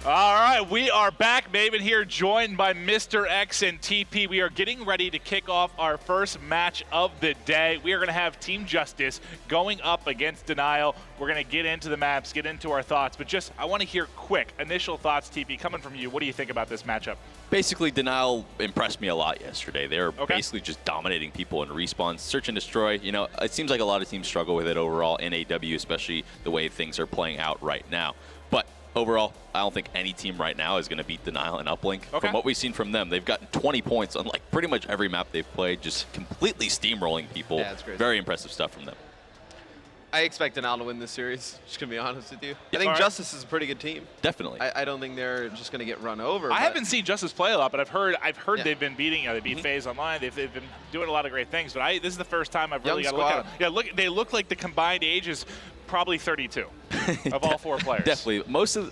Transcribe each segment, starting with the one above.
All right, we are back. Maven here, joined by Mr. X and TP. We are getting ready to kick off our first match of the day. We are going to have Team Justus going up against Denial. We're going to get into the maps, get into our thoughts, but just I want to hear quick initial thoughts, TP, coming from you. What do you think about this matchup? Basically, Denial impressed me a lot yesterday. They were basically just dominating people in respawns. Search and destroy, you know, it seems like a lot of teams struggle with it overall in AW, especially the way things are playing out right now. But overall, I don't think any team right now is going to beat Denial and Uplink. From what we've seen from them, they've gotten 20 points on like pretty much every map they've played, just completely steamrolling people. Yeah, that's great. Very impressive stuff from them. I expect Denial to win this series, just going to be honest with you. Yeah, I think Justus is a pretty good team. Definitely. I don't think they're just going to get run over. I haven't seen Justus play a lot, but I've heard they've been beating, they beat FaZe online. They've been doing a lot of great things, but this is the first time I've really got to look at them. Yeah, they look like the combined age is probably 32 of all four players. Definitely. Most of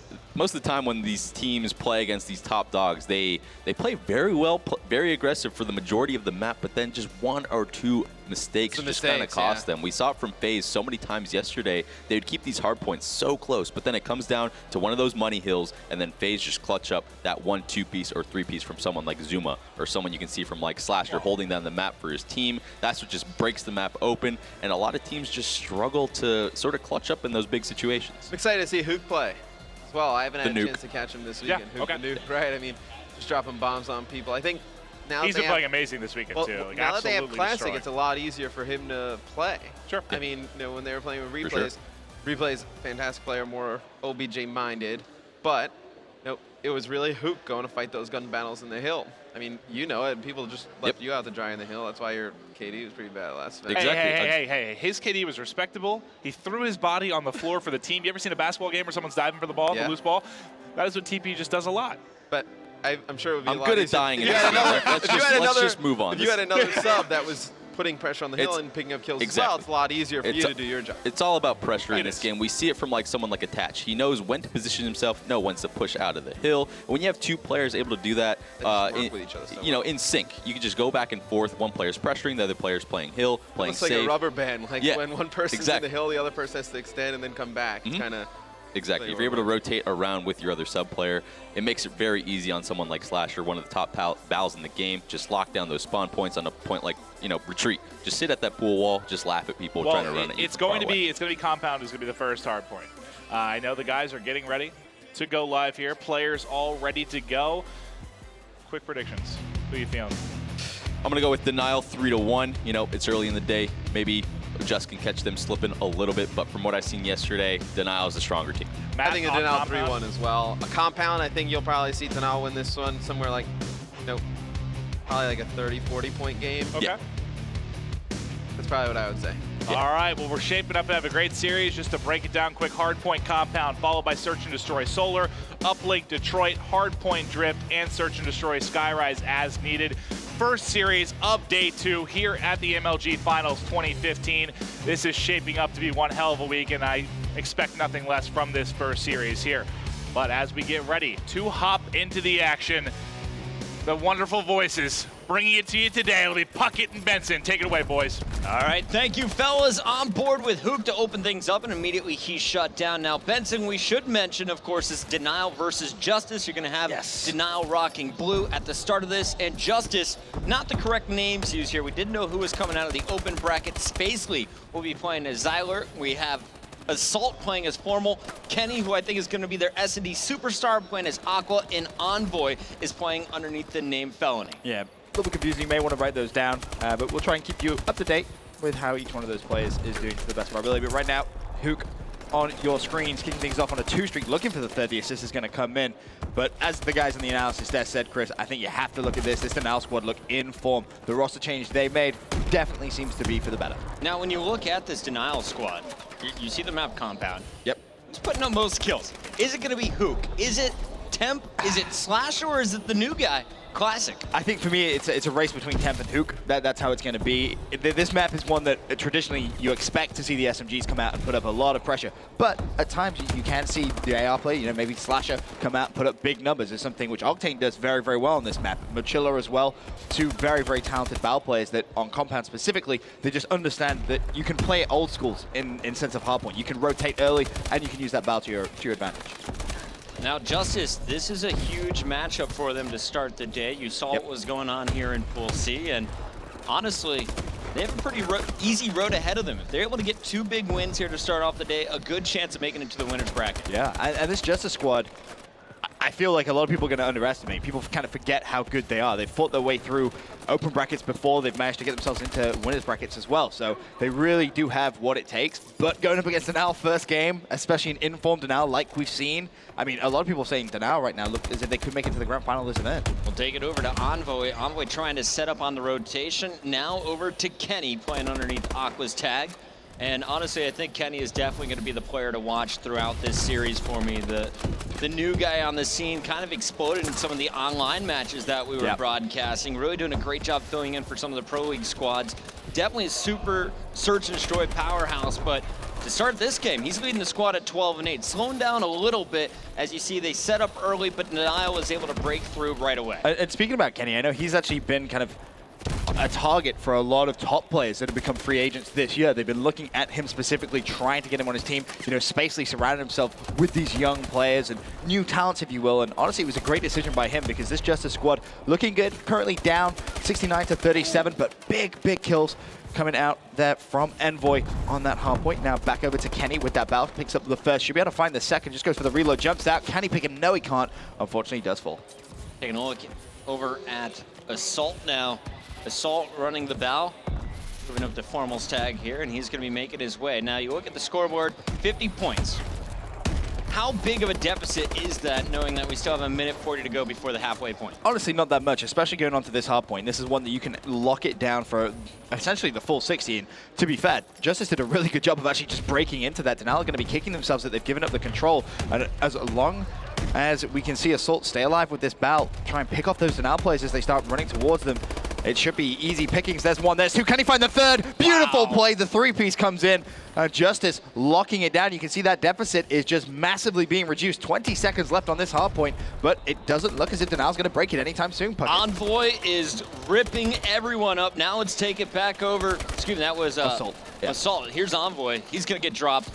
the time when these teams play against these top dogs, they play very well, very aggressive for the majority of the map, but then just one or two mistakes just kind of cost them. We saw it from FaZe so many times yesterday. They would keep these hard points so close, but then it comes down to one of those money hills, and then FaZe just clutch up that 1, 2-piece or 3-piece from someone like Zuma, or someone you can see from like Slasher holding down the map for his team. That's what just breaks the map open, and a lot of teams just struggle to sort of clutch up in those big situations. I'm excited to see Hook play as well. I haven't had a chance to catch him this weekend. Yeah, Hook the Nuke, right? I mean, just dropping bombs on people. I think now he's been playing amazing this weekend too. Like, now that they have Classic, destroying. it's a lot easier for him to play. Sure. I mean, you know, when they were playing with Replays, Replays, fantastic player, more OBJ minded, but you know, it was really Hook going to fight those gun battles in the hill. I mean, you know it. People just left you out to dry in the hill. That's why your KD was pretty bad last night. Exactly. Hey. His KD was respectable. He threw his body on the floor for the team. You ever seen a basketball game where someone's diving for the ball, the loose ball? That is what TP just does a lot. But I'm sure it would be a lot good easier. at dying in let's just move on. If you had another sub that was putting pressure on the hill and picking up kills as well, it's a lot easier for you to do your job. It's all about pressure in this game. We see it from like someone like Attach. He knows when to position himself, when to push out of the hill. When you have two players able to do that, in sync, you can just go back and forth. One player's pressuring, the other player's playing hill, playing safe. It's like a rubber band. Like when one person's in the hill, the other person has to extend and then come back. It's kind of Exactly. If you're able to rotate around with your other sub player, it makes it very easy on someone like Slasher, one of the top battles in the game. Just lock down those spawn points on a point like, retreat. Just sit at that pool wall, just laugh at people trying to run it. It's going to be Compound is going to be the first hard point. I know the guys are getting ready to go live here. Players all ready to go. Quick predictions. Who are you feeling? I'm going to go with Denial 3-1. It's early in the day. Maybe Just can catch them slipping a little bit, but from what I've seen yesterday, Denial is the stronger team. I think a Denial 3-1 as well. A Compound, I think you'll probably see Denial win this one somewhere like, probably like a 30-40 point game. Okay. Yeah. That's probably what I would say. Yeah. All right, well, we're shaping up to have a great series. Just to break it down quick, Hardpoint Compound, followed by Search and Destroy Solar, Uplink Detroit, Hardpoint Drift, and Search and Destroy Skyrise as needed. First series of day 2 here at the MLG Finals 2015. This is shaping up to be one hell of a week, and I expect nothing less from this first series here. But as we get ready to hop into the action, the wonderful voices bringing it to you today will be Puckett and Benson. Take it away, boys. All right, thank you, fellas. On board with Hook to open things up, and immediately he's shut down. Now, Benson, we should mention, of course, is Denial versus Justus. You're going to have Denial rocking blue at the start of this, and Justus, not the correct names used here. We didn't know who was coming out of the open bracket. Spacely will be playing as Xyler. We have Assault playing as Formal. Kenny, who I think is going to be their S&D superstar, playing as Aqua, and Envoy is playing underneath the name Felony. Yeah, a little bit confusing. You may want to write those down, but we'll try and keep you up to date with how each one of those players is doing to the best of our ability. But right now, Hook on your screens, kicking things off on a 2-streak, looking for the 30 assist is going to come in. But as the guys in the analysis there said, Chris, I think you have to look at this. This Denial squad look in form. The roster change they made definitely seems to be for the better. Now, when you look at this Denial squad, you see the map Compound. Yep. Who's putting up most kills? Is it going to be Hook? Is it Temp? Is it Slasher? Or is it the new guy, Classic? I think for me, it's a race between Temp and Hook. That's how it's going to be. This map is one that traditionally you expect to see the SMGs come out and put up a lot of pressure. But at times you can see the AR play, maybe Slasher come out and put up big numbers. It's something which Octane does very, very well on this map. Mochilla as well, two very, very talented BAL players that on Compound specifically, they just understand that you can play old schools in sense of hardpoint. You can rotate early and you can use that BAL to your advantage. Now, Justus, this is a huge matchup for them to start the day. You saw what was going on here in Pool C, and honestly, they have a pretty easy road ahead of them. If they're able to get 2 big wins here to start off the day, a good chance of making it to the winner's bracket. Yeah, and this Justus squad, I feel like a lot of people are going to underestimate. People kind of forget how good they are. They've fought their way through open brackets before. They've managed to get themselves into winners brackets as well. So they really do have what it takes. But going up against Denial first game, especially an informed Denial like we've seen, I mean, a lot of people saying Denial right now look as if they could make it to the grand final of this event. We'll take it over to Envoy. Envoy trying to set up on the rotation. Now over to Kenny playing underneath Aqua's tag. And honestly, I think Kenny is definitely going to be the player to watch throughout this series for me. The new guy on the scene kind of exploded in some of the online matches that we were broadcasting. Really doing a great job filling in for some of the Pro League squads. Definitely a super search and destroy powerhouse, but to start this game, he's leading the squad at 12-8. Slowing down a little bit. As you see, they set up early, but Denial was able to break through right away. And speaking about Kenny, I know he's actually been kind of a target for a lot of top players that have become free agents this year. They've been looking at him specifically, trying to get him on his team. You know, Spacely surrounded himself with these young players and new talents, if you will. And honestly, it was a great decision by him because this Justus squad looking good, currently down 69-37, but big kills coming out there from Envoy on that hard point. Now back over to Kenny with that bounce, picks up the first. Should be able to find the second, just goes for the reload, jumps out. Can he pick him? No, he can't. Unfortunately, he does fall. Taking a look over at Assault now. Assault running the bow, moving up to Formal's tag here, and he's going to be making his way. Now you look at the scoreboard, 50 points. How big of a deficit is that, knowing that we still have 1:40 to go before the halfway point? Honestly, not that much, especially going on to this hard point. This is one that you can lock it down for essentially the full 60. And to be fair, Justus did a really good job of actually just breaking into that. Denial are going to be kicking themselves that they've given up the control. And as long as we can see Assault stay alive with this bout, try and pick off those Denial players as they start running towards them, it should be easy pickings. There's one, there's two. Can he find the third? Beautiful play. The 3-piece comes in. Justus locking it down. You can see that deficit is just massively being reduced. 20 seconds left on this hard point, but it doesn't look as if Denial's going to break it anytime soon. Envoy is ripping everyone up. Now let's take it back over. Excuse me, that was Assault. Yeah. Assault. Here's Envoy. He's going to get dropped.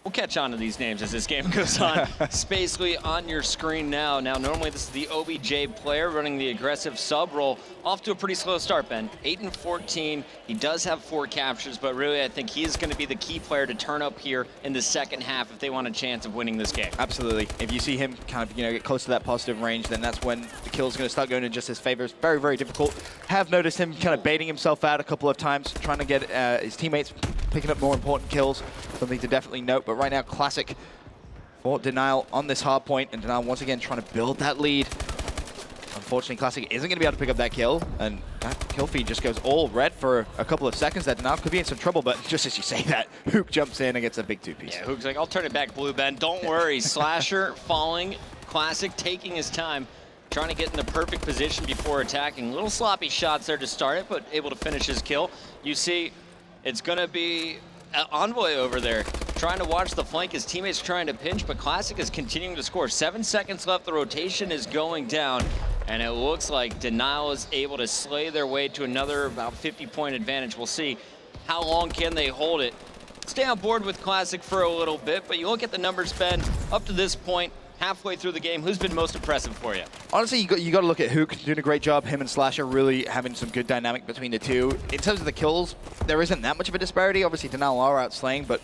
We'll catch on to these names as this game goes on. Spacely on your screen now. Now, normally this is the OBJ player running the aggressive sub role. Off to a pretty slow start, Ben. 8-14. He does have 4 captures, but really I think he is going to be the key player to turn up here in the second half if they want a chance of winning this game. Absolutely. If you see him kind of, get close to that positive range, then that's when the kill's going to start going in just his favor. It's very, very difficult. Have noticed him kind of baiting himself out a couple of times, trying to get his teammates picking up more important kills. Something to definitely note. But right now, Classic for Denial on this hard point, and Denial once again trying to build that lead. Unfortunately, Classic isn't going to be able to pick up that kill, and that kill feed just goes all red for a couple of seconds. That Denial could be in some trouble, but just as you say that, Hook jumps in and gets a big 2-piece. Yeah, Hook's like, I'll turn it back blue, Ben. Don't worry. Slasher falling, Classic taking his time, trying to get in the perfect position before attacking. Little sloppy shots there to start it, but able to finish his kill. You see, it's going to be Envoy over there trying to watch the flank. His teammates trying to pinch, but Classic is continuing to score. 7 seconds left. The rotation is going down, and it looks like Denial is able to slay their way to another about 50-point advantage. We'll see how long can they hold it. Stay on board with Classic for a little bit, but you look at the numbers, Ben, up to this point, halfway through the game, who's been most impressive for you? Honestly, you got to look at Hook doing a great job. Him and Slasher really having some good dynamic between the two. In terms of the kills, there isn't that much of a disparity. Obviously, Denial are out slaying, but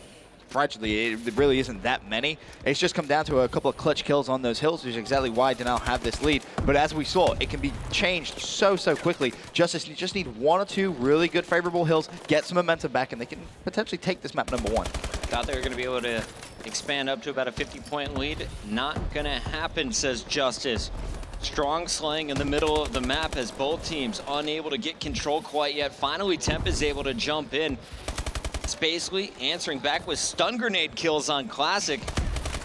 fragilely, it really isn't that many. It's just come down to a couple of clutch kills on those hills, which is exactly why Denial have this lead. But as we saw, it can be changed so quickly. Justus, you just need 1 or 2 really good favorable hills, get some momentum back, and they can potentially take this map #1. Thought they were going to be able to expand up to about a 50-point lead. Not going to happen, says Justus. Strong slaying in the middle of the map as both teams unable to get control quite yet. Finally, Temp is able to jump in. Spacely answering back with stun grenade kills on Classic.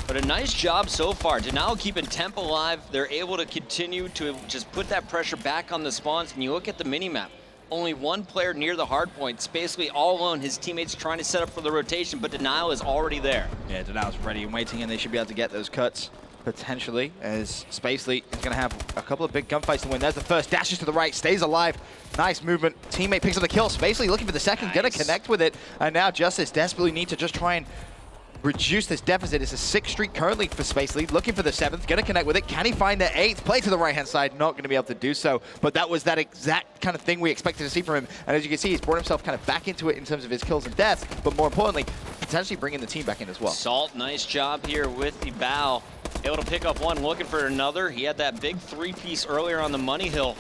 But a nice job so far. Denial keeping Temp alive. They're able to continue to just put that pressure back on the spawns. And you look at the mini-map. Only 1 player near the hard point. Spacely all alone. His teammates trying to set up for the rotation, but Denial is already there. Yeah, Denial's ready and waiting, and they should be able to get those cuts potentially, as Spacely is going to have a couple of big gunfights to win. There's the first, dashes to the right, stays alive. Nice movement. Teammate picks up the kill. Spacely looking for the second, going to connect with it. And now Justus desperately need to just try and reduce this deficit. It's a 6th streak currently for Space Lead, looking for the 7th, going to connect with it. Can he find the 8th? Play to the right-hand side, not going to be able to do so, but that was that exact kind of thing we expected to see from him. And as you can see, he's brought himself kind of back into it in terms of his kills and deaths, but more importantly, potentially bringing the team back in as well. Salt, nice job here with the bow. Able to pick up one, looking for another. He had that big 3-piece earlier on the money hill.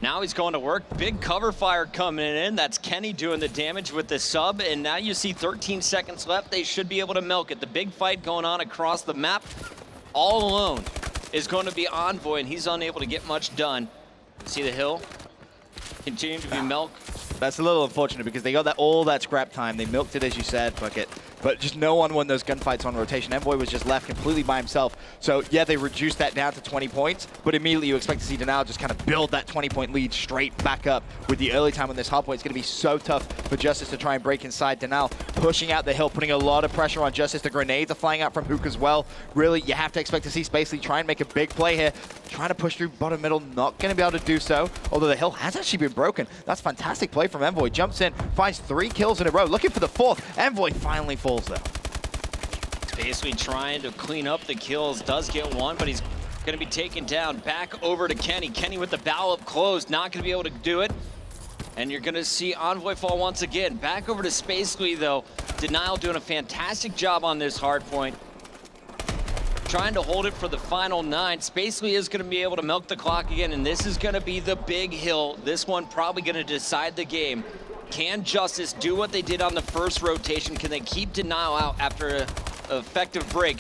Now he's going to work. Big cover fire coming in. That's Kenny doing the damage with the sub. And now you see 13 seconds left. They should be able to milk it. The big fight going on across the map all alone is going to be Envoy, and he's unable to get much done. See the hill continue to be milked. That's a little unfortunate because they got all that scrap time. They milked it, as you said, Bucket. But just no one won those gunfights on rotation. Envoy was just left completely by himself. So, yeah, they reduced that down to 20 points, but immediately you expect to see Denial just kind of build that 20-point lead straight back up with the early time on this hard point. It's going to be so tough for Justus to try and break inside. Denial pushing out the hill, putting a lot of pressure on Justus. The grenades are flying out from Hook as well. Really, you have to expect to see Spacely try and make a big play here. Trying to push through bottom middle, not going to be able to do so, although the hill has actually been broken. That's fantastic play from Envoy. Jumps in, finds 3 kills in a row, looking for the 4th. Envoy finally falls though. Basically trying to clean up the kills, does get one, but he's going to be taken down. Back over to Kenny. Kenny with the bow up closed, not going to be able to do it. And you're going to see Envoy fall once again. Back over to Spacely though. Denial doing a fantastic job on this hard point. Trying to hold it for the final 9. Spacely is going to be able to milk the clock again, and this is going to be the big hill. This one probably going to decide the game. Can Justus do what they did on the first rotation? Can they keep Denial out after an effective break?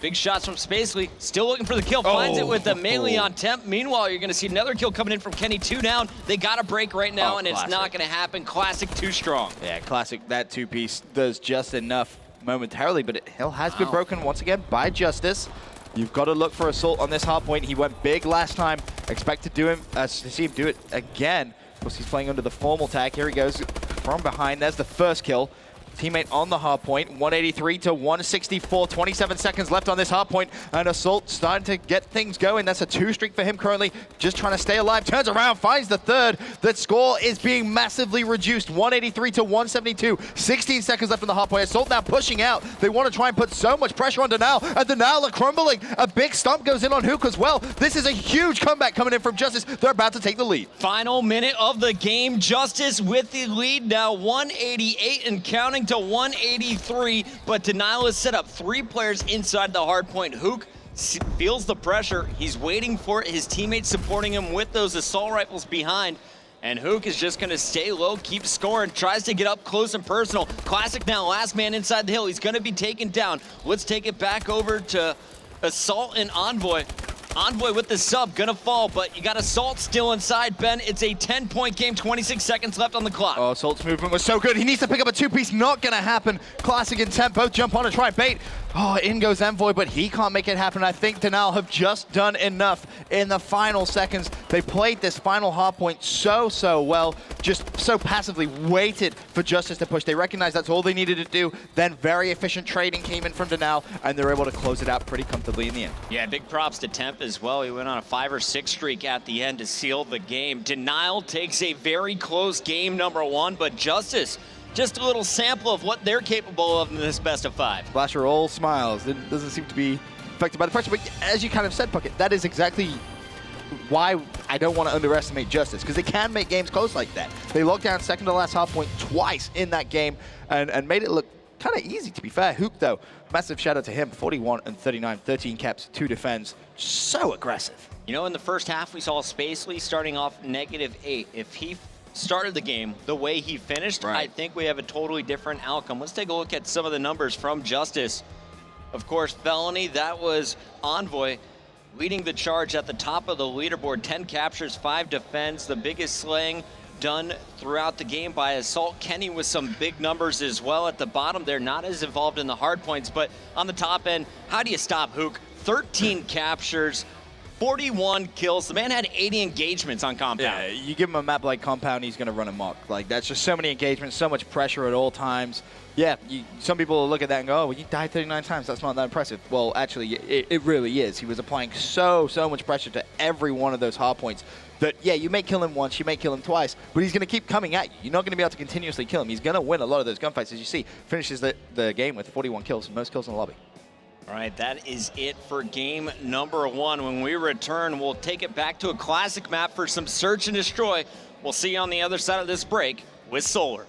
Big shots from Spacely, still looking for the kill, finds it with the melee on temp. Meanwhile, you're gonna see another kill coming in from Kenny, 2 down. They got a break right now, and it's not gonna happen. Classic, too strong. Yeah, classic, that 2-piece does just enough momentarily, but hill has been broken once again by Justus. You've got to look for Assault on this hard point. He went big last time. Expect to see him do it again. Of course, he's playing under the formal tag. Here he goes from behind. There's the first kill. Teammate on the hard point, 183 to 164, 27 seconds left on this hard point, and Assault starting to get things going. That's a 2 streak for him currently, just trying to stay alive. Turns around, finds the 3rd. That score is being massively reduced, 183 to 172, 16 seconds left on the hard point. Assault now pushing out. They want to try and put so much pressure on Denial, and Denial are crumbling. A big stump goes in on Hook as well. This is a huge comeback coming in from Justus. They're about to take the lead. Final minute of the game. Justus with the lead now, 188 and counting to 183, but Denial has set up 3 players inside the hard point. Hook feels the pressure. He's waiting for it. His teammates supporting him with those assault rifles behind. And Hook is just going to stay low, keep scoring, tries to get up close and personal. Classic now, last man inside the hill. He's going to be taken down. Let's take it back over to Assault and Envoy. Envoy with the sub, gonna fall, but you got Assault still inside, Ben. It's a 10-point game, 26 seconds left on the clock. Oh, Assault's movement was so good. He needs to pick up a 2-piece, not gonna happen. Classic and Temp both jump on and try and bait. Oh, in goes Envoy, but he can't make it happen. I think Denial have just done enough in the final seconds. They played this final hard point so well, just so passively waited for Justus to push. They recognized that's all they needed to do. Then very efficient trading came in from Denial, and they're able to close it out pretty comfortably in the end. Yeah, big props to Temp as well. He went on a 5 or 6 streak at the end to seal the game. Denial takes a very close game, number 1, but Justus, just a little sample of what they're capable of in this best of 5. Splasher all smiles. It doesn't seem to be affected by the pressure, but as you kind of said, Bucket, that is exactly why I don't want to underestimate Justus, because they can make games close like that. They locked down second to last hard point twice in that game and made it look kind of easy, to be fair. Hook, though, massive shout out to him, 41 and 39, 13 caps, 2 defends. So aggressive. You know, in the first half, we saw Spacely starting off -8. If he started the game the way he finished, right, I think we have a totally different outcome. Let's take a look at some of the numbers from Justus. Of course, Felony, that was Envoy leading the charge at the top of the leaderboard. 10 captures, 5 defends, the biggest slaying done throughout the game by Assault. Kenny with some big numbers as well at the bottom. They're not as involved in the hard points, but on the top end, how do you stop Hook? 13 captures, 41 kills. The man had 80 engagements on Compound. Yeah, you give him a map like Compound, he's going to run amok. Like, that's just so many engagements, so much pressure at all times. Yeah, some people will look at that and go, oh, well, you died 39 times. That's not that impressive. Well, actually, it really is. He was applying so much pressure to every one of those hard points that, yeah, you may kill him once, you may kill him twice, but he's going to keep coming at you. You're not going to be able to continuously kill him. He's going to win a lot of those gunfights, as you see. Finishes the game with 41 kills, most kills in the lobby. All right, that is it for game number 1. When we return, we'll take it back to a classic map for some search and destroy. We'll see you on the other side of this break with Solar.